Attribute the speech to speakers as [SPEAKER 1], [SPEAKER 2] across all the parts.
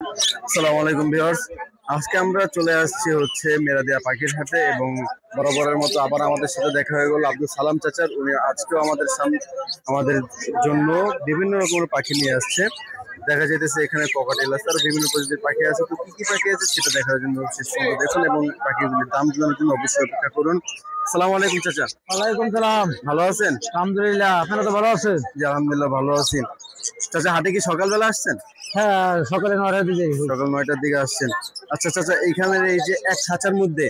[SPEAKER 1] আসসালামু আলাইকুম ভিউয়ার্স, আজকে আমরা চলে আসছি মেরাদিয়া পাখির হাটে এবং বরাবরের মতো আবার আমাদের সাথে দেখা হয়ে গেল আব্দুল সালাম চাচার। উনি আজকেও আমাদের জন্য বিভিন্ন রকমের পাখি নিয়ে আসছে। দেখা যাইতেছে এখানে ককাটেল আছে, আর বিভিন্ন প্রজাতির পাখি আছে। তো কি কি পাখি আছে সেটা দেখার জন্য শেষ পর্যন্ত দেখুন এবং পাখিগুলির দাম জানার জন্য অবশ্যই অপেক্ষা করুন। আসসালামু আলাইকুম চাচা।
[SPEAKER 2] ওয়ালাইকুম সালাম।
[SPEAKER 1] ভালো আছেন?
[SPEAKER 2] আলহামদুলিল্লাহ, আপনারা তো ভালো আছেন?
[SPEAKER 1] জি আলহামদুলিল্লাহ ভালো আছি। চাচা হাটে কি সকালবেলা আসছেন?
[SPEAKER 2] হ্যাঁ, সকালে 9টার দিকে।
[SPEAKER 1] সকাল 9টার দিকে আসছেন। আচ্ছা চাচা, এইখানের এই যে এক খাঁচার মধ্যে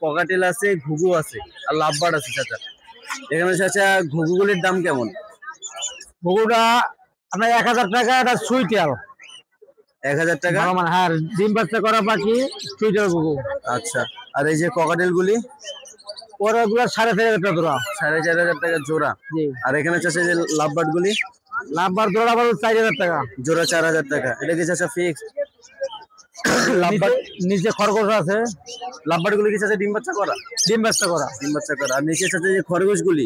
[SPEAKER 1] ককাটেল আছে, ঘুঘু আছে আর লাভবার্ড আছে চাচা, এখানে চাচা ঘুঘুগুলির দাম কেমন?
[SPEAKER 2] বগুড়া আপনার 1000 টাকা, এটা সুইটাল।
[SPEAKER 1] 1000 টাকা?
[SPEAKER 2] মানে হ্যাঁ, ডিম বাচ্চা করা পাখি, সুইটাল বগু।
[SPEAKER 1] আচ্ছা, আর এই যে ককাটেল গুলি?
[SPEAKER 2] ওরা গুলো 4500 টাকা জোড়া।
[SPEAKER 1] 4500 টাকা জোড়া।
[SPEAKER 2] জি।
[SPEAKER 1] আর এখানে চাচা যে লাভবার্ড গুলি?
[SPEAKER 2] লাভবার জোড়া আবার 4000 টাকা
[SPEAKER 1] জোড়া। 4000 টাকা। এটা কি চাচা ফিক্স? লাভবার্ড
[SPEAKER 2] নিচে খরগোশ আছে।
[SPEAKER 1] লাভবার্ড গুলি কি চাচা ডিম বাচ্চা করা?
[SPEAKER 2] ডিম বাচ্চা করা।
[SPEAKER 1] ডিম বাচ্চা করা। আর নিচে চাচা যে খরগোশ গুলি?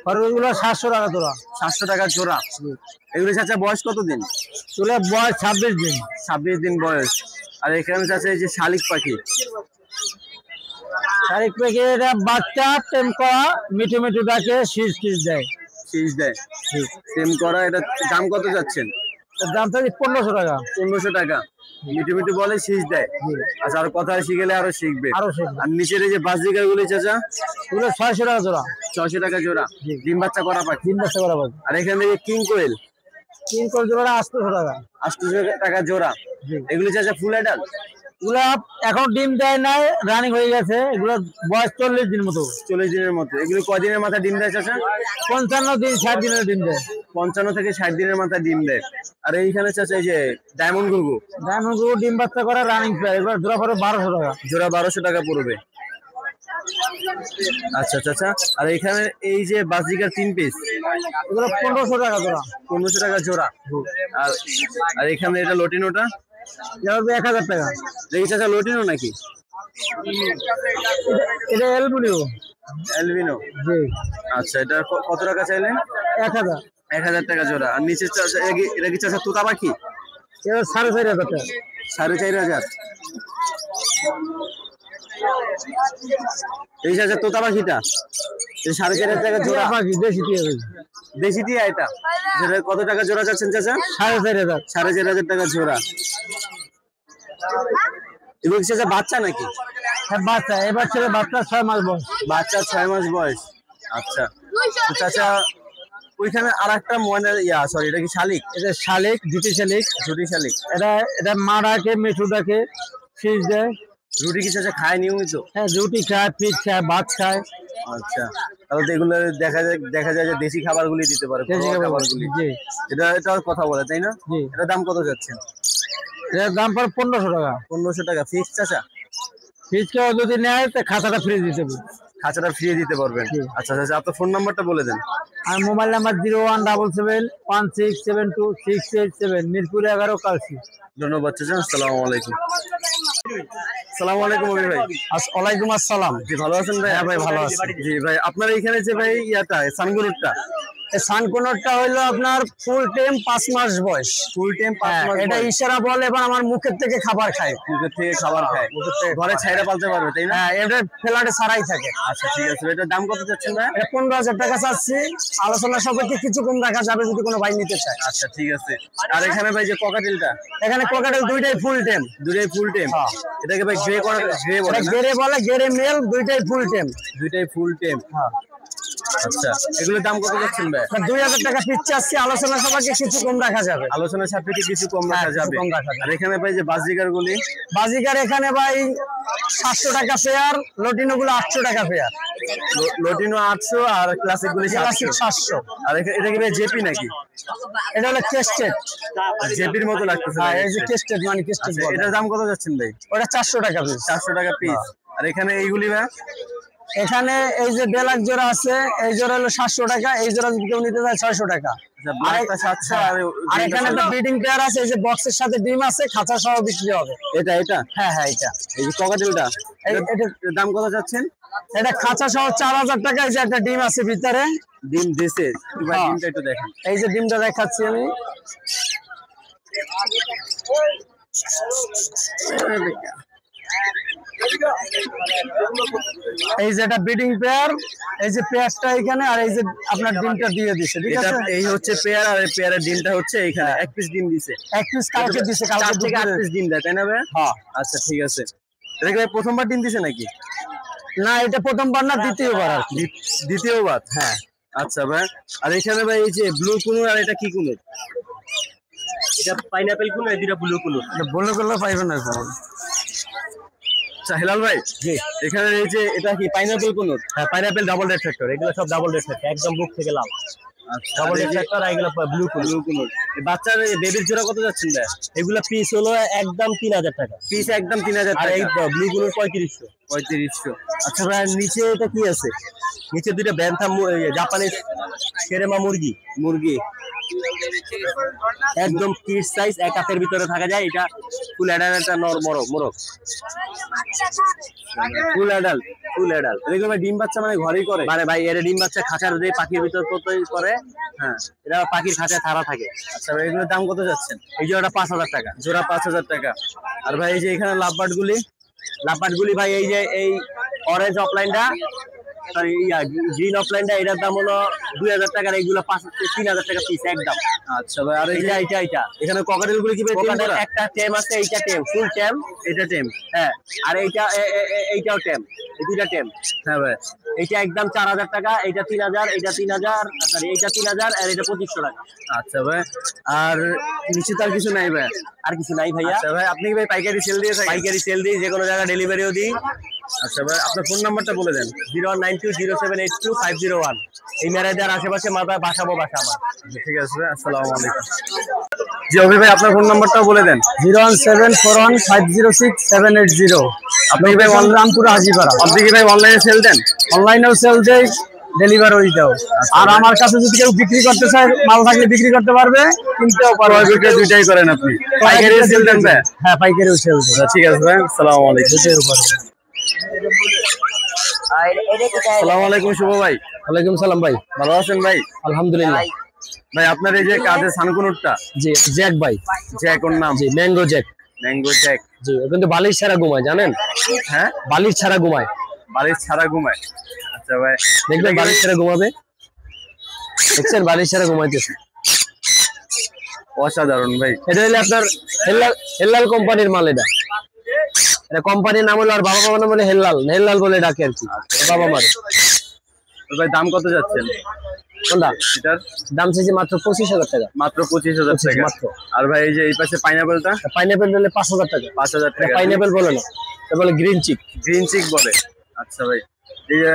[SPEAKER 2] খরগোশ গুলো 700 টাকা জোড়া।
[SPEAKER 1] 700 টাকা জোড়া। এগুলি চাচা বয়স কতদিন?
[SPEAKER 2] চলে বয়স 26 দিন।
[SPEAKER 1] 26 দিন বয়স। আর এখানে চাচা এই যে শালিক পাখি?
[SPEAKER 2] শালিক পাখি এটা বাচ্চা টেম করা, মিঠু মিঠু ডাকে, শীষ দেয়।
[SPEAKER 1] শীষ দেয়, টেম করা। এটা দাম কত যাচ্ছেন?
[SPEAKER 2] দাম থাকে 1500 টাকা।
[SPEAKER 1] 1500 টাকা। মিঠু মিঠু বলে, শীষ দেয়। আচ্ছা, আর কথা শিখেলে আরো শিখবে।
[SPEAKER 2] আর
[SPEAKER 1] নিচের এই যে বাজরিকার গুলি চাচা?
[SPEAKER 2] ওগুলো 600 টাকা জোড়া।
[SPEAKER 1] 600 টাকা জোড়া। ডিম বাচ্চা করা পাখি?
[SPEAKER 2] ডিম বাচ্চা করা পাখি।
[SPEAKER 1] আর এখানে কিং কোয়েল?
[SPEAKER 2] কিং কোয়েল জোড়া 800 টাকা।
[SPEAKER 1] 800 টাকা জোড়া। এগুলি চাচা ফুল অ্যাডাল্ট?
[SPEAKER 2] এগুলা এখন ডিম দেয় নাই, রানিং হয়ে গেছে। এগুলো বয়স 40 দিন মতো।
[SPEAKER 1] 40 দিনের মতো। এগুলি কদিনের মাথায় ডিম দেয় চাচা?
[SPEAKER 2] 55 দিন 60 দিনের ডিম দেয়।
[SPEAKER 1] 55 থেকে 60 দিনের মাথায় ডিম দেয়। আর এইখানে চাচা এই যে ডায়মন্ড ঘুঘু?
[SPEAKER 2] ডায়মন্ড ঘুঘু ডিম বাচ্চা করা, রানিং পেয়ার। এবার জোড়া পড়ে 1200 টাকা।
[SPEAKER 1] জোড়া 1200 টাকা পড়বে। আচ্ছা চাচা, আর এখানে এই যে বাজরিকার 3 পিস?
[SPEAKER 2] এগুলো 1500 টাকা জোড়া।
[SPEAKER 1] 1500 টাকা জোড়া। আর এখানে এটা লটিনোটা?
[SPEAKER 2] 1000 টাকা।
[SPEAKER 1] দেখি চাচা লটিনো নাকি?
[SPEAKER 2] এটা এলবিনো।
[SPEAKER 1] এলবিনো?
[SPEAKER 2] জি।
[SPEAKER 1] আচ্ছা, এটা কত টাকা চাইলেন?
[SPEAKER 2] 1000।
[SPEAKER 1] 1000 টাকা জোড়া। আর নিচে চাচা এটা কি চাচা তোতা পাখি?
[SPEAKER 2] এটা 4500 টাকা।
[SPEAKER 1] 4500। এই চাচা তোতা পাখিটা 4500 টাকা জোড়া
[SPEAKER 2] পাখি, দেশি টিয়া।
[SPEAKER 1] দেশি টিয়া। এটা কত টাকা জোড়া যাচ্ছেন চাচা?
[SPEAKER 2] 4500।
[SPEAKER 1] 4500 টাকা জোড়া। এগুলো কি চাচা বাচ্চা নাকি?
[SPEAKER 2] হ্যাঁ, বাচ্চা। এবার ছেলে বাচ্চা 6 মাস বয়স।
[SPEAKER 1] বাচ্চা 6 মাস বয়স। আচ্ছা চাচা, ওইখানে আর একটা ময়না সরি, এটা কি শালিক?
[SPEAKER 2] এটা শালিক, জুটি শালিক।
[SPEAKER 1] জুটি শালিক।
[SPEAKER 2] এটা মা ডাকে, মিঠু ডাকে, ফিস দেয়।
[SPEAKER 1] রুটি কি চাচা খায় নিয়মিত?
[SPEAKER 2] হ্যাঁ, রুটি খায়, ফিস খায়, ভাত খায়।
[SPEAKER 1] আচ্ছা, তাহলে এগুলো দেখা যায় যে দেশি খাবারগুলি দিতে পারে। খাবারগুলি। এটার কথা বলে, তাই না? এটার দাম কত যাচ্ছেন?
[SPEAKER 2] এটার দাম পড়ে 1500 টাকা।
[SPEAKER 1] 1500 টাকা ফিক্স চাচা?
[SPEAKER 2] ফিস কেউ যদি নেয় তো খাতাটা ফ্রি দিতে হবে।
[SPEAKER 1] খাঁচাটা ফ্রি দিতে পারবেন? আচ্ছা আচ্ছা, আপনার ফোন নাম্বারটা বলে দেন।
[SPEAKER 2] আর মোবাইল নাম্বার 017716167 মিরপুর 11 কালসি।
[SPEAKER 1] ধন্যবাদ চাচা। আসসালামু আলাইকুম। আসসালামু আলাইকুম ভাই।
[SPEAKER 2] ওয়ালাইকুম আসসালাম।
[SPEAKER 1] জি, ভালো আছেন ভাই?
[SPEAKER 2] হ্যাঁ ভাই, ভালো আছি।
[SPEAKER 1] জি ভাই, আপনার এখানে যে ভাই সানগুরুরটা?
[SPEAKER 2] সানকোনরটা হইলো আপনার ফুল টাইম 5 মাস বয়স।
[SPEAKER 1] ফুল টাইম 5 মাস।
[SPEAKER 2] এটা ইশারা বলে এবং আমার মুখের থেকে খাবার খায়।
[SPEAKER 1] মুখের থেকে খাবার খায়। ঘরে ছাইরা পালতে পারবে, তাই না?
[SPEAKER 2] হ্যাঁ, এটা ফ্ল্যাটে ছাড়াই থাকে।
[SPEAKER 1] আচ্ছা ঠিক আছে। এটার দাম কত যাচ্ছেন ভাই?
[SPEAKER 2] এটা 15000 টাকা চাচ্ছি। আলোচনা সাপেক্ষে কিছু কম রাখা যাবে যদি কোনো ভাই নিতে চায়।
[SPEAKER 1] আচ্ছা ঠিক আছে। আর এখানে ভাই যে ককাটেলটা?
[SPEAKER 2] এখানে ককাটেল দুইটাই ফুল টাইম।
[SPEAKER 1] দুইটাই ফুল টাইম? এটাকে ভাই গ্রে বলে না?
[SPEAKER 2] গ্রে মেল, দুইটাই ফুল টাইম।
[SPEAKER 1] দুইটাই ফুল টাইম। আচ্ছা, এগুলোর দাম কত যাচ্ছেন ভাই?
[SPEAKER 2] 2000 টাকা পিস চাচ্ছি। আলোচনা সাপেক্ষে কিছু কম রাখা যাবে।
[SPEAKER 1] আলোচনা সাপেক্ষে কিছু কম রাখা যাবে। আর এখানে ভাই যে বাজিকার গুলি?
[SPEAKER 2] বাজিকার এখানে ভাই 700 টাকা পেয়ার, লটিনো গুলো 800 টাকা পেয়ার।
[SPEAKER 1] লটিনো 800 আর ক্লাসিক গুলি
[SPEAKER 2] 700।
[SPEAKER 1] আর এটা কি ভাই জেপি নাকি?
[SPEAKER 2] এটা হলো কেস্টেড।
[SPEAKER 1] জেপির মতো লাগতেছে।
[SPEAKER 2] হ্যাঁ, এই যে কেস্টেড মানে কেস্টেড।
[SPEAKER 1] এটার দাম কত যাচ্ছেন ভাই?
[SPEAKER 2] ওটা 400 টাকা পিস।
[SPEAKER 1] 400 টাকা পিস। আর এখানে এইগুলি ভাই?
[SPEAKER 2] এখানে এই যে বেলাক জোড়া আছে, এই জোড়া হলো 700 টাকা। এই জোড়া যদি কেউ নিতে চায় 600 টাকা।
[SPEAKER 1] ব্ল্যাকটা 700।
[SPEAKER 2] আর এখানে একটা ব্রিডিং পেয়ার আছে, এই যে বক্সের সাথে ডিম আছে, খাঁচা সহ বিক্রি হবে।
[SPEAKER 1] এটা?
[SPEAKER 2] হ্যাঁ হ্যাঁ, এটা।
[SPEAKER 1] এই যে ককাটেলটা, এটার দাম কত যাচ্ছেন?
[SPEAKER 2] এটা খাঁচা সহ 4000 টাকা। এই যে একটা ডিম আছে ভিতরে।
[SPEAKER 1] ডিম দিছে? ভাই ডিমটা একটু দেখেন।
[SPEAKER 2] এই যে ডিমটা দেখাচ্ছি আমি। এই যে এটা ব্রিডিং পেয়ার, এই যে পেয়ারটা এখানে, আর এই যে আপনার ডিমটা দিয়ে দিছে, ঠিক আছে?
[SPEAKER 1] এই হচ্ছে পেয়ার, আর পেয়ারের ডিমটা হচ্ছে এখানে। এক পিস ডিম দিছে,
[SPEAKER 2] এক পিস কালকে দিছে, কালকে
[SPEAKER 1] 4 থেকে 8 পিস ডিম দেয়, তাই না ভাই?
[SPEAKER 2] হ্যাঁ।
[SPEAKER 1] আচ্ছা ঠিক আছে। এটা কি ভাই প্রথমবার ডিম দিছে নাকি?
[SPEAKER 2] না, এটা প্রথমবার না, দ্বিতীয়বার আর কি।
[SPEAKER 1] দ্বিতীয়বার?
[SPEAKER 2] হ্যাঁ।
[SPEAKER 1] আচ্ছা ভাই, আর এখানে ভাই এই যে ব্লু কুনুর, আর এটা কি কুনুর? এটা পাইনাপেল কুনুর, এটা ব্লু কুনুর।
[SPEAKER 2] এটা বলে করলে পাইবেন না স্যার।
[SPEAKER 1] আচ্ছা হেলাল ভাই, জি এখানে এই যে এটা কি পাইনাপেল কুনুর?
[SPEAKER 3] হ্যাঁ, পাইনাপেল ডাবল রেড ফ্যাক্টর, এগুলো সব ডাবল রেড ফ্যাক্টর, একদম বুক থেকে লাল।
[SPEAKER 1] আচ্ছা,
[SPEAKER 3] ডাবল রেড ফ্যাক্টর, আর এগুলো ব্লু
[SPEAKER 1] কুনুর। এই বাচ্চার বেবির জোড়া কত যাচ্ছেন ভাই?
[SPEAKER 3] এগুলো পিস হলো একদম 3000 টাকা
[SPEAKER 1] পিস একদম 3000
[SPEAKER 3] আর
[SPEAKER 1] টাকা।
[SPEAKER 3] এই ব্লু গুলোর 3500।
[SPEAKER 1] 3500। আচ্ছা ভাই, নিচে এটা কি আছে?
[SPEAKER 3] নিচে দুইটা ব্যান্থাম জাপানিজ কেরেমা মুরগি একদম কিড সাইজ, এক হাতের ভিতরে থাকা যায়। এটা ফুল অ্যাডাল্ট, একটা মোরগ
[SPEAKER 1] ফুল অ্যাডাল্ট। এরকম ডিম বাচ্চা মানে ঘরেই করে?
[SPEAKER 3] মানে ভাই এর ডিম বাচ্চা খাঁচার দিয়ে পাখির ভিতর করে।
[SPEAKER 1] হ্যাঁ,
[SPEAKER 3] এটা পাখির খাঁচায় থারা থাকে।
[SPEAKER 1] আচ্ছা ভাই, এগুলোর দাম কত যাচ্ছেন?
[SPEAKER 3] এই জোড়াটা 5000 টাকা।
[SPEAKER 1] জোড়া 5000 টাকা। আর ভাই এই যে এখানে লাভবার্ড গুলি
[SPEAKER 3] ভাই এই যে এই অরেঞ্জ অফলাইনটা, সরি গ্রিন অফলাইনটা, এটার দাম হলো 2000 টাকা। এইগুলো 3000 টাকা পিস একদম।
[SPEAKER 1] আচ্ছা ভাই, আর এই যে
[SPEAKER 3] এইটা
[SPEAKER 1] এখানে ককাটেল গুলি কি ভাই?
[SPEAKER 3] একটা টেম আছে, এইটা টেম, ফুল টেম,
[SPEAKER 1] এটা টেম।
[SPEAKER 3] হ্যাঁ, আর এইটাও টেম, এই দুইটা টেম।
[SPEAKER 1] হ্যাঁ ভাই,
[SPEAKER 3] এইটা একদম 4000 টাকা, এইটা 3000, এইটা 3000, সরি এইটা 3000, আর এটা 2500 টাকা।
[SPEAKER 1] আচ্ছা ভাই, আর নিচে তার কিছু নাই ভাই?
[SPEAKER 3] আর কিছু নাই ভাইয়া।
[SPEAKER 1] আচ্ছা ভাই, আপনি কি ভাই পাইকারি সেল দিয়ে থাকেন?
[SPEAKER 3] পাইকারি সেল দিই, যে কোনো জায়গায় ডেলিভারিও দিই।
[SPEAKER 1] আচ্ছা ভাই, আপনার ফোন নাম্বারটা বলে দেন।
[SPEAKER 3] 0920782 501। এই মেরাজের আশেপাশে বাসা আমার।
[SPEAKER 1] ঠিক আছে ভাই, আসসালামু আলাইকুম। জি অভি ভাই, আপনার ফোন নাম্বারটাও বলে দেন।
[SPEAKER 2] 01741506780।
[SPEAKER 1] আপনি কি ভাই
[SPEAKER 2] রামপুর হাজিপাড়া।
[SPEAKER 1] আপনি কি ভাই অনলাইনে সেল দেন?
[SPEAKER 2] অনলাইনেও সেল দেই, ডেলিভারি দাও। আর আমার কাছে যদি কেউ বিক্রি করতে চায়, মাল থাকলে বিক্রি করতে পারবে, কিনতেও পারবে।
[SPEAKER 1] বিক্রয় দুইটাই করেন আপনি? পাইকারি সেল দেন ভাই?
[SPEAKER 2] হ্যাঁ, পাইকারিও সেল দেই।
[SPEAKER 1] ঠিক আছে ভাই, আসসালামু আলাইকুম। আসসালামু আলাইকুম শুভ ভাই।
[SPEAKER 2] ওয়ালাইকুম সালাম ভাই।
[SPEAKER 1] ভালো আছেন ভাই?
[SPEAKER 2] আলহামদুলিল্লাহ
[SPEAKER 1] ভাই, আপনার এই যে কাজে সানকুনুরটা,
[SPEAKER 2] জি জ্যাক ভাই।
[SPEAKER 1] জ্যাক ওর নাম?
[SPEAKER 2] জি, ম্যাঙ্গো জ্যাক।
[SPEAKER 1] Mango Jack.
[SPEAKER 2] জি, ও কিন্তু বালিশ ছাড়া ঘুমায়, জানেন?
[SPEAKER 1] হ্যাঁ,
[SPEAKER 2] বালিশ ছাড়া ঘুমায়।
[SPEAKER 1] বালিশ ছাড়া ঘুমায়? আচ্ছা ভাই,
[SPEAKER 2] দেখবেন বালিশ ছাড়া ঘুমাবে, দেখছেন বালিশ ছাড়া ঘুমাইতেছে।
[SPEAKER 1] অসাধারণ ভাই।
[SPEAKER 2] এটা হলো আপনার হেল্লাল কোম্পানির মাল। এটা কোম্পানির নাম হলো, আর বাবা নাম বলে হেল্লাল বলে ডাকে আর কি বাবা মার।
[SPEAKER 1] ভাই দাম কত যাচ্ছেন?
[SPEAKER 2] কোনটা?
[SPEAKER 1] এটার
[SPEAKER 2] দাম চাইছে মাত্র 25000 টাকা।
[SPEAKER 1] মাত্র 25000 টাকা
[SPEAKER 2] মাত্র।
[SPEAKER 1] আর ভাই এই যে এই পাশে পাইনাপেলটা?
[SPEAKER 2] পাইনাপেল হলে 5000 টাকা।
[SPEAKER 1] 5000 টাকা।
[SPEAKER 2] পাইনাপেল বলে না, এটা বলে গ্রিন চিক।
[SPEAKER 1] গ্রিন চিক বলে? আচ্ছা ভাই, এই যে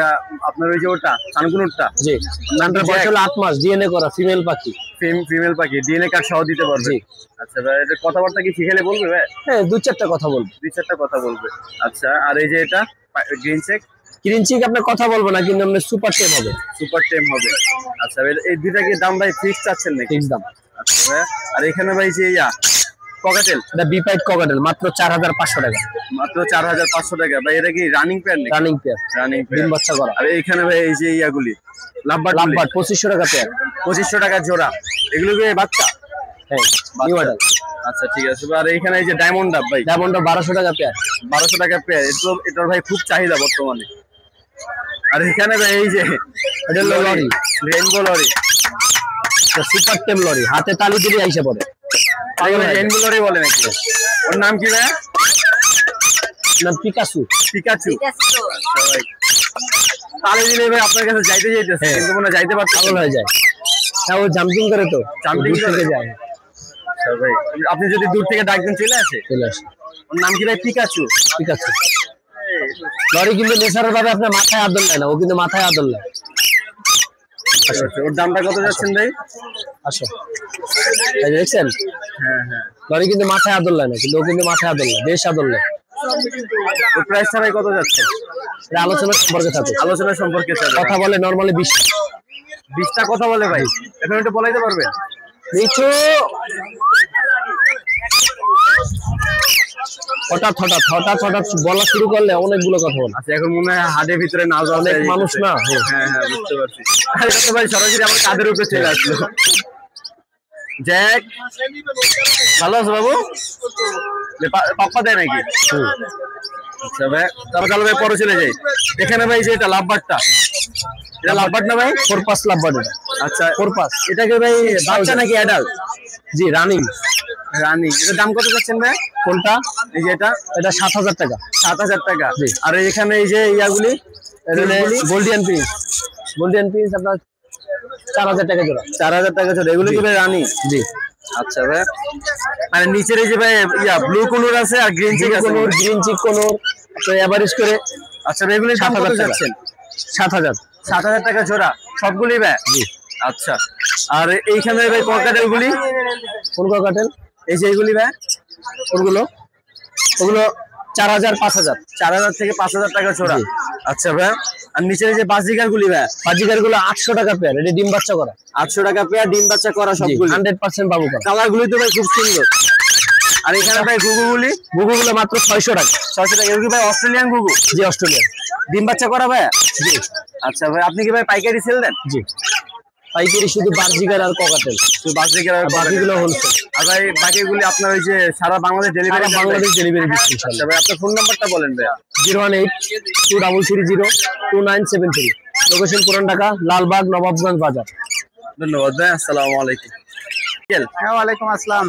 [SPEAKER 1] আপনার ওই যে ওটা সানকুনুরটা?
[SPEAKER 2] জি, নামটা বয়স হলো 8 মাস, ডিএনএ করা, ফিমেল পাখি।
[SPEAKER 1] ফিমেল পাখি, ডিএনএ কার্ড সহ দিতে পারবে? আচ্ছা ভাই, এটা কথাবার্তা কি শিখালে বলবে ভাই?
[SPEAKER 2] হ্যাঁ, 2-4টা কথা বলবে।
[SPEAKER 1] 2-4টা কথা বলবে। আচ্ছা, আর এই যে এটা গ্রিন চেক?
[SPEAKER 2] গ্রিন চিক আপনার কথা বলবো না, কিন্তু আপনার সুপার টেম হবে।
[SPEAKER 1] সুপার টেম হবে। আচ্ছা, এই দুইটা কি দাম ভাই ফিক্স চাচ্ছেন নাকি?
[SPEAKER 2] ফিক্স দাম।
[SPEAKER 1] আচ্ছা ভাই, আর এখানে ভাই যে ককাটেল,
[SPEAKER 2] এটা বিপাইট ককাটেল, মাত্র 4500 টাকা।
[SPEAKER 1] মাত্র 4500 টাকা। ভাই এটা কি রানিং পেয়ার নাকি?
[SPEAKER 2] রানিং পেয়ার,
[SPEAKER 1] রানিং
[SPEAKER 2] ডিম বাচ্চা করা।
[SPEAKER 1] আর এখানে ভাই এই যে ইয়াগুলি লাভবার্ড
[SPEAKER 2] 2500 টাকা পেয়ার।
[SPEAKER 1] 2500 টাকা জোড়া। এগুলো কি বাচ্চা?
[SPEAKER 2] হ্যাঁ, নিউ অর্ডার।
[SPEAKER 1] আচ্ছা ঠিক আছে। আর এখানে এই যে ডায়মন্ড ডাব ভাই?
[SPEAKER 2] ডায়মন্ড 1200 টাকা পেয়ার।
[SPEAKER 1] 1200 টাকা পেয়ার। এটার ভাই খুব চাহিদা বর্তমানে। আর এখানে ভাই এই যে
[SPEAKER 2] এটা হলো লরি,
[SPEAKER 1] রেইনবো লরি,
[SPEAKER 2] সুপার টেম লরি, হাতে তালি দিলে আইসা পড়ে।
[SPEAKER 1] রেইনবো লরি বলে নাকি? ওর নাম কি ভাই?
[SPEAKER 2] নাম পিকাচু।
[SPEAKER 1] পিকাচু। ভাই তালি দিলে ভাই আপনার কাছে যাইতেছে, কিন্তু মনে যাইতে পারছে,
[SPEAKER 2] পাগল হয়ে যায়। হ্যাঁ, ও জাম্পিং করে, তো
[SPEAKER 1] জাম্পিং
[SPEAKER 2] করে যায়।
[SPEAKER 1] আচ্ছা ভাই, আপনি যদি দূর থেকে ডাকবেন চলে আসে?
[SPEAKER 2] চলে আসে।
[SPEAKER 1] ওর নাম কি ভাই? পিকাচু।
[SPEAKER 2] পিকাচু লরি কিন্তু নেচারাল ভাবে আপনার মাথায় আদর নেয় না, ও কিন্তু মাথায় আদর নেয়।
[SPEAKER 1] ওর দামটা কত যাচ্ছেন ভাই?
[SPEAKER 2] আসো, এই যে দেখছেন?
[SPEAKER 1] হ্যাঁ হ্যাঁ,
[SPEAKER 2] লরি কিন্তু মাথায় আদর নেয় না, কিন্তু ও কিন্তু মাথায় আদর নেয়, বেশ আদর নেয়।
[SPEAKER 1] ওর প্রাইসটা ভাই কত যাচ্ছে?
[SPEAKER 2] এটা আলোচনার সম্পর্কে থাকে।
[SPEAKER 1] আলোচনার সম্পর্কে
[SPEAKER 2] কথা বলে নরমালি
[SPEAKER 1] 20টা কথা বলে ভাই। এখন একটু বলাইতে পারবেন?
[SPEAKER 2] নিচু হঠাৎ বলা শুরু করলে অনেকগুলো কথা বলে।
[SPEAKER 1] আচ্ছা, এখন মনে হয় হাটের ভিতরে না যাওয়া
[SPEAKER 2] অনেক মানুষ না।
[SPEAKER 1] হ্যাঁ হ্যাঁ, বুঝতে পারছি। আর এটা তো ভাই সরাসরি আমার কাঁধের উপরে চলে আসলো। জ্যাক ভালো আছে বাবু? পাপ্পা দেয় নাকি? আচ্ছা ভাই, তাহলে ভাই পরে চলে যাই। এখানে ভাই যে এটা লাভবারটা, এটা লাভবার্ড না ভাই?
[SPEAKER 2] ফোরপাস লাভবার্ড এটা।
[SPEAKER 1] আচ্ছা,
[SPEAKER 2] ফোরপাস।
[SPEAKER 1] এটাকে ভাই বাচ্চা নাকি অ্যাডাল্ট?
[SPEAKER 2] জি রানিং।
[SPEAKER 1] রানিং। এটার দাম কত যাচ্ছেন ভাই?
[SPEAKER 2] কোনটা?
[SPEAKER 1] এই যে এটা,
[SPEAKER 2] এটা 7,000 টাকা।
[SPEAKER 1] 7,000 টাকা।
[SPEAKER 2] জি।
[SPEAKER 1] আর এখানে এই যে ইয়াগুলি
[SPEAKER 2] গোল্ডিয়ান প্রিন্স, গোল্ডিয়ান প্রিন্স আপনার 4,000 টাকা জোড়া।
[SPEAKER 1] 4,000 টাকা জোড়া। এগুলো কি ভাই রানিং?
[SPEAKER 2] জি।
[SPEAKER 1] আচ্ছা ভাই, মানে নিচের এই যে ভাই ইয়া ব্লু কোনোর আছে আর গ্রিন চিক আছে।
[SPEAKER 2] কোনোর, গ্রিন চিক কোনোর তো এভারেজ করে।
[SPEAKER 1] আচ্ছা ভাই, এগুলো দাম কত যাচ্ছেন?
[SPEAKER 2] 7,000।
[SPEAKER 1] 7,000 টাকা জোড়া সবগুলি ভাই?
[SPEAKER 2] জি।
[SPEAKER 1] আচ্ছা, আর এইখানে ভাই ককাটেল গুলি?
[SPEAKER 2] কোন ককাটেল?
[SPEAKER 1] এই যে এইগুলি ভাই
[SPEAKER 2] ওগুলো 4,000 5,000।
[SPEAKER 1] 4,000 থেকে 5,000 টাকা জোড়া। আচ্ছা ভাই, আর নিচের যে বাজিকার গুলি ভাই?
[SPEAKER 2] বাজিকার গুলো 800 টাকা পেয়ার, এটা ডিম বাচ্চা করা।
[SPEAKER 1] 800 টাকা পেয়ার, ডিম বাচ্চা করা সবগুলি?
[SPEAKER 2] 100% বাবু করা।
[SPEAKER 1] কালার গুলি তো ভাই খুব সুন্দর। আর এখানে ভাই ঘুঘুগুলি?
[SPEAKER 2] ঘুঘুগুলো মাত্র 600 টাকা।
[SPEAKER 1] 600 টাকা। এগুলি ভাই অস্ট্রেলিয়ান ঘুঘু?
[SPEAKER 2] জি অস্ট্রেলিয়ান।
[SPEAKER 1] ডিম বাচ্চা করা ভাই?
[SPEAKER 2] জি।
[SPEAKER 1] আচ্ছা ভাই, আপনি কি ভাই পাইকারি সেল দেন?
[SPEAKER 2] জি পাইকারি, শুধু বাজিকার আর ককাটেল।
[SPEAKER 1] তো বাজিকার আর
[SPEAKER 2] বাকিগুলো হোলসেল।
[SPEAKER 1] আর ভাই বাকিগুলি আপনার ওই যে সারা বাংলাদেশ ডেলিভারি?
[SPEAKER 2] বাংলাদেশ ডেলিভারি দিচ্ছি।
[SPEAKER 1] আচ্ছা ভাই, আপনার ফোন নাম্বারটা বলেন ভাই।
[SPEAKER 2] 018-2330-2973। লোকেশন পুরান ঢাকা, লালবাগ, নবাবগঞ্জ বাজার।
[SPEAKER 1] ধন্যবাদ ভাই, আসসালামু আলাইকুম। আঙ্কেল।
[SPEAKER 3] হ্যাঁ ওয়ালাইকুম আসসালাম।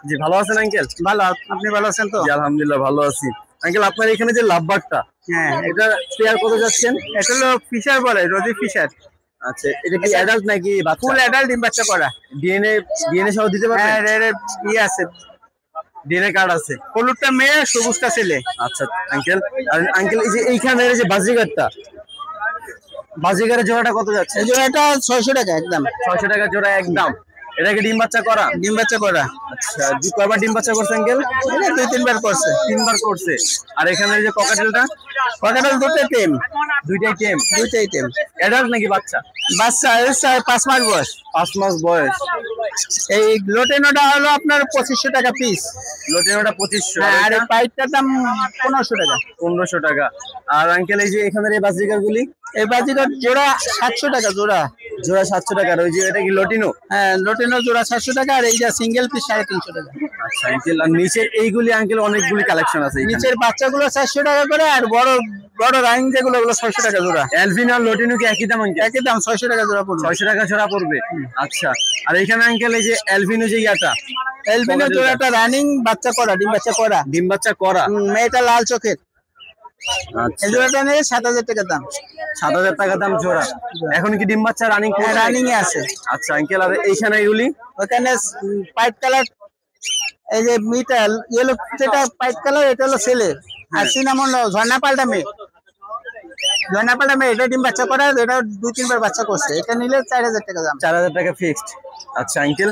[SPEAKER 1] জি, ভালো আছেন আঙ্কেল?
[SPEAKER 3] ভালো, আপনি ভালো আছেন তো?
[SPEAKER 1] জি আলহামদুলিল্লাহ ভালো আছি। আঙ্কেল, আপনার এখানে যে লাভবারটা,
[SPEAKER 3] হ্যাঁ,
[SPEAKER 1] এটা পেয়ার কত যাচ্ছেন?
[SPEAKER 3] এটা হলো ফিশার বলে, রোজি ফিশার।
[SPEAKER 1] আচ্ছা, এটা কি অ্যাডাল্ট নাকি বাচ্চা?
[SPEAKER 3] ফুল অ্যাডাল্ট, ডিম বাচ্চা করা।
[SPEAKER 1] ডিএনএ সহ দিতে পারবেন?
[SPEAKER 3] হ্যাঁ, ইয়ে আছে,
[SPEAKER 1] ডিএনএ কার্ড আছে?
[SPEAKER 3] হলুদটা মেয়ে, সবুজটা ছেলে।
[SPEAKER 1] আচ্ছা আঙ্কেল, আর আঙ্কেল এই যে এইখানের যে বাজিগারটা, বাজিগারের জোড়াটা কত যাচ্ছে?
[SPEAKER 3] এই জোড়াটা 600 টাকা একদম।
[SPEAKER 1] 600 টাকা জোড়া একদম। এটা কি ডিম বাচ্চা করা?
[SPEAKER 3] ডিম বাচ্চা করা।
[SPEAKER 1] আচ্ছা, কয়বার ডিম বাচ্চা করছে আঙ্কেল?
[SPEAKER 3] এটা 2-3 বার করছে।
[SPEAKER 1] 3 বার করছে। আর এখানে এই যে ককাটেলটা?
[SPEAKER 3] ককাটেল দুটোই টেম।
[SPEAKER 1] দুইটাই টেম?
[SPEAKER 3] দুইটাই টেম।
[SPEAKER 1] অ্যাডাল্ট নাকি বাচ্চা?
[SPEAKER 3] বাচ্চা 5 মাস বয়স।
[SPEAKER 1] 5 মাস বয়স।
[SPEAKER 3] এই লোটেনোটা হলো আপনার 2500 টাকা পিস।
[SPEAKER 1] লোটেনোটা 2500।
[SPEAKER 3] আর এই পাইপটার দাম 1500 টাকা।
[SPEAKER 1] 1500 টাকা। আর আঙ্কেল এই যে এখানের এই বাজিকার গুলি?
[SPEAKER 3] এই বাজিকার জোড়া 700 টাকা জোড়া।
[SPEAKER 1] জোড়া 700 টাকা। আর ওই যে এটা কি লটিনো?
[SPEAKER 3] হ্যাঁ, লোটেনো জোড়া 700 টাকা, আর এইটা সিঙ্গেল পিস 350 টাকা।
[SPEAKER 1] আচ্ছা আঙ্কেল, আর নিচের এইগুলি আঙ্কেল অনেকগুলি কালেকশন আছে এখানে।
[SPEAKER 3] নিচের বাচ্চাগুলো 400 টাকা করে, আর বড় বড় রাইং যেগুলো, ওগুলো 600 টাকা জোড়া।
[SPEAKER 1] এলভিন আর লটিনো কি একই দাম আঙ্কেল?
[SPEAKER 3] একই দাম, 600 টাকা জোড়া পড়বে।
[SPEAKER 1] 600 টাকা জোড়া পড়বে। আচ্ছা, আর এখানে আঙ্কেল এই যে এলভিনো যে ইয়াটা,
[SPEAKER 3] এলবিনো জোড়াটা রানিং, বাচ্চা করা, ডিম বাচ্চা করা।
[SPEAKER 1] ডিম বাচ্চা করা?
[SPEAKER 3] মেয়েটা লাল চোখের।
[SPEAKER 1] আচ্ছা,
[SPEAKER 3] এই জোড়াটা নিয়ে 7,000 টাকা দাম।
[SPEAKER 1] 7,000 টাকা দাম জোড়া। এখন কি ডিম বাচ্চা রানিং?
[SPEAKER 3] রানিং এ আছে।
[SPEAKER 1] আচ্ছা আঙ্কেল, আর এইখানে এগুলি?
[SPEAKER 3] ওখানে পাইট কালার, এই যে মিটাল ইয়েলো যেটা পাইট কালার, এটা হলো ছেলে। আর সিনামন ঝর্ণা পাল্টা মেয়ে। ঝর্ণা পাল্টা মেয়ে, এটা ডিম বাচ্চা করা, এটা 2-3 বার বাচ্চা করছে। এটা নিলে 4,000 টাকা দাম।
[SPEAKER 1] 4,000 টাকা ফিক্সড। আচ্ছা আঙ্কেল,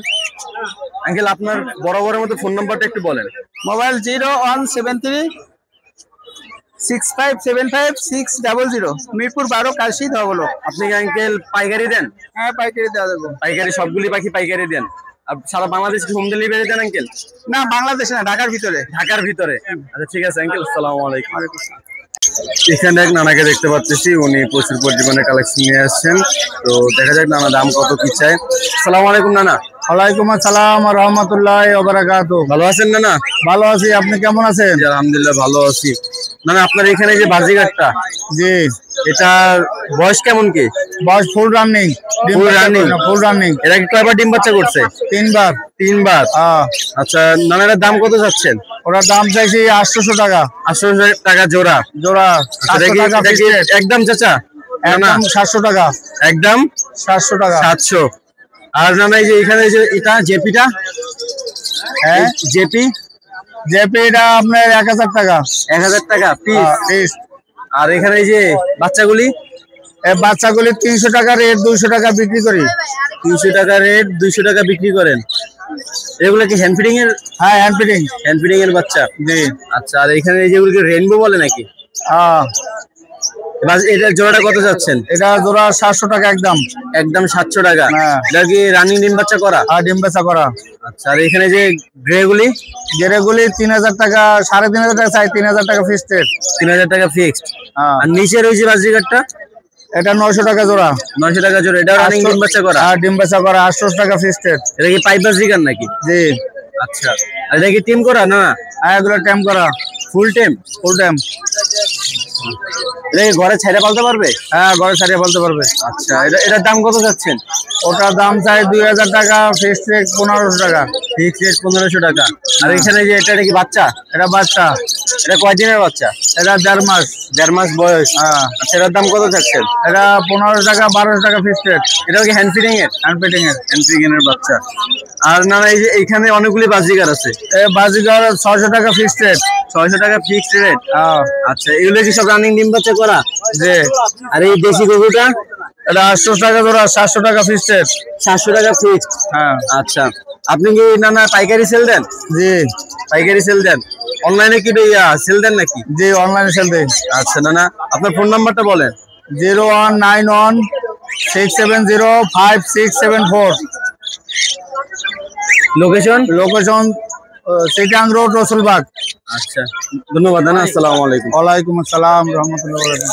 [SPEAKER 1] আঙ্কেল আপনার বরাবরের মতো ফোন নাম্বারটা একটু বলেন।
[SPEAKER 3] মোবাইল 0173-6575-600, মিরপুর 12, কালশি ধবলো।
[SPEAKER 1] আপনি কি আঙ্কেল পাইকারি দেন?
[SPEAKER 3] হ্যাঁ, পাইকারি দেওয়া যাবে।
[SPEAKER 1] পাইকারি সবগুলি পাখি পাইকারি দেন? আর সারা বাংলাদেশ কি হোম ডেলিভারি দেন আঙ্কেল?
[SPEAKER 3] না, বাংলাদেশে না, ঢাকার ভিতরে।
[SPEAKER 1] ঢাকার ভিতরে? আচ্ছা ঠিক আছে আঙ্কেল, আসসালামু আলাইকুম। এখানে এক নানাকে দেখতে পাচ্ছি, উনি প্রচুর পরিমাণে কালেকশন নিয়ে আসছেন। তো দেখা যাক নানা দাম কত কি চায়। আসসালামু আলাইকুম নানা।
[SPEAKER 3] ওয়ালাইকুম আসসালাম ওয়া রাহমাতুল্লাহি ওয়া বারাকাতুহু।
[SPEAKER 1] ভালো আছেন নানা?
[SPEAKER 3] ভালো আছি, আপনি কেমন আছেন?
[SPEAKER 1] জি আলহামদুলিল্লাহ ভালো আছি। নানা আপনার এখানে যে বাজিগারটা,
[SPEAKER 3] জি,
[SPEAKER 1] এটার বয়স কেমন কি?
[SPEAKER 3] Boss full running.
[SPEAKER 1] Full running?
[SPEAKER 3] Full running.
[SPEAKER 1] এরা কি কয়বার ডিম বাচ্চা করছে?
[SPEAKER 3] 3 বার।
[SPEAKER 1] 3 বার। আচ্ছা নানা, এটার দাম কত যাচ্ছেন?
[SPEAKER 3] ওটার দাম চাইছি 800 টাকা
[SPEAKER 1] 800 টাকা জোড়া।
[SPEAKER 3] জোড়া।
[SPEAKER 1] আচ্ছা,
[SPEAKER 3] 700 টাকা
[SPEAKER 1] এটা কি একদম চাচা? না
[SPEAKER 3] একদম 700 টাকা।
[SPEAKER 1] একদম
[SPEAKER 3] 700 টাকা।
[SPEAKER 1] 700। আর জানা এই যে এখানে যে এটা জেপিটা,
[SPEAKER 3] হ্যাঁ,
[SPEAKER 1] জেপি
[SPEAKER 3] জেপিটা আপনার 1000 টাকা।
[SPEAKER 1] 1000 টাকা পিস।
[SPEAKER 3] পিস।
[SPEAKER 1] আর এখানে এই যে বাচ্চাগুলি,
[SPEAKER 3] এই বাচ্চাগুলি 300 টাকা রেট, 200 টাকা বিক্রি করি।
[SPEAKER 1] 300 টাকা রেট, 200 টাকা বিক্রি করেন। এগুলো কি হ্যান্ড ফিডিং এর?
[SPEAKER 3] হ্যাঁ, হ্যান্ড ফিডিং।
[SPEAKER 1] হ্যান্ড ফিডিং এর বাচ্চা?
[SPEAKER 3] জি।
[SPEAKER 1] আচ্ছা, আর এখানে এই যেগুলোকে রেইনবো বলে নাকি? এটা জোড়াটা কত যাচ্ছেন?
[SPEAKER 3] এটা জোড়া 700 টাকা একদম।
[SPEAKER 1] একদম 700 টাকা।
[SPEAKER 3] হ্যাঁ।
[SPEAKER 1] এটা কি রানিং ডিম বাচ্চা করা?
[SPEAKER 3] আর ডিম বাচ্চা করা।
[SPEAKER 1] আচ্ছা, আর এখানে যে গ্রেগুলি?
[SPEAKER 3] গেরেগুলি 3,000 টাকা, 3,500 টাকা চাই, 3,000 টাকা ফিক্সড রেট।
[SPEAKER 1] 3,000 টাকা ফিক্সড।
[SPEAKER 3] হ্যাঁ।
[SPEAKER 1] আর নিচের ওই যে বাজিগারটা?
[SPEAKER 3] এটা 900 টাকা জোড়া।
[SPEAKER 2] 900 টাকা জোড়া। এটা রানিং ডিম বাচ্চা করা?
[SPEAKER 3] আর ডিম বাচ্চা করা 800 টাকা ফিক্সড রেট।
[SPEAKER 2] এটা কি পাইপ বাজিকার নাকি?
[SPEAKER 3] জি।
[SPEAKER 2] আচ্ছা, আর এটা কি টিম করা না?
[SPEAKER 3] আর এগুলো টাইম করা,
[SPEAKER 2] ফুল টাইম?
[SPEAKER 3] Full time.
[SPEAKER 2] এটা কি ঘরে ছেড়ে পালতে পারবে?
[SPEAKER 3] হ্যাঁ, ঘরে ছাড়িয়ে বলতে পারবে।
[SPEAKER 2] আচ্ছা, এটার দাম কত যাচ্ছেন?
[SPEAKER 3] ওটার দাম চাই 2000 টাকা, ফিক্সড রেট 1500 টাকা।
[SPEAKER 2] ফিক্স রেট 1500 টাকা। আর এখানে যে এটা কি বাচ্চা?
[SPEAKER 3] এটা বাচ্চা,
[SPEAKER 2] এটা কয়দিনের বাচ্চা?
[SPEAKER 3] এটা 1.5 মাস।
[SPEAKER 2] 1.5 মাস বয়স।
[SPEAKER 3] হ্যাঁ,
[SPEAKER 2] আচ্ছা, এটার দাম কত যাচ্ছেন?
[SPEAKER 3] এটা 1500 টাকা, 1200 টাকা ফিক্সড রেট।
[SPEAKER 2] এটাও কি হ্যান্ড ফিডিং এর?
[SPEAKER 3] হ্যান্ড ফিটিং এর।
[SPEAKER 2] হ্যান্ড ফিডিং এর বাচ্চা। আর না এই যে এখানে অনেকগুলি বাজিকার আছে।
[SPEAKER 3] এই বাজিগার 600 টাকা ফিক্সড রেট।
[SPEAKER 2] 600 টাকা ফিক্সড রেট।
[SPEAKER 3] হ্যাঁ।
[SPEAKER 2] আচ্ছা, এগুলো কি সব রানিং ডিম বাচ্চা করা?
[SPEAKER 3] জি।
[SPEAKER 2] আর এই দেশি গরুটা?
[SPEAKER 3] এটা 800 টাকা জোড়া, 700 টাকা ফিক্সড রেট।
[SPEAKER 2] 700 টাকা ফিক্সড।
[SPEAKER 3] হ্যাঁ।
[SPEAKER 2] আচ্ছা, আপনি কি না পাইকারি সেল দেন?
[SPEAKER 3] জি।
[SPEAKER 2] পাইকারি সেল দেন। অনলাইনে কি সেল দেন নাকি?
[SPEAKER 3] জি, অনলাইনে সেল দেই।
[SPEAKER 2] আচ্ছা, না আপনার ফোন নাম্বারটা বলেন।
[SPEAKER 3] 0191 670 5674।
[SPEAKER 2] Location?
[SPEAKER 3] Location Sitang road, Rasulbagh.
[SPEAKER 2] আচ্ছা, ধন্যবাদ। আসসালামু আলাইকুম।
[SPEAKER 3] ওয়ালাইকুম আসসালাম রহমতুল্লাহ।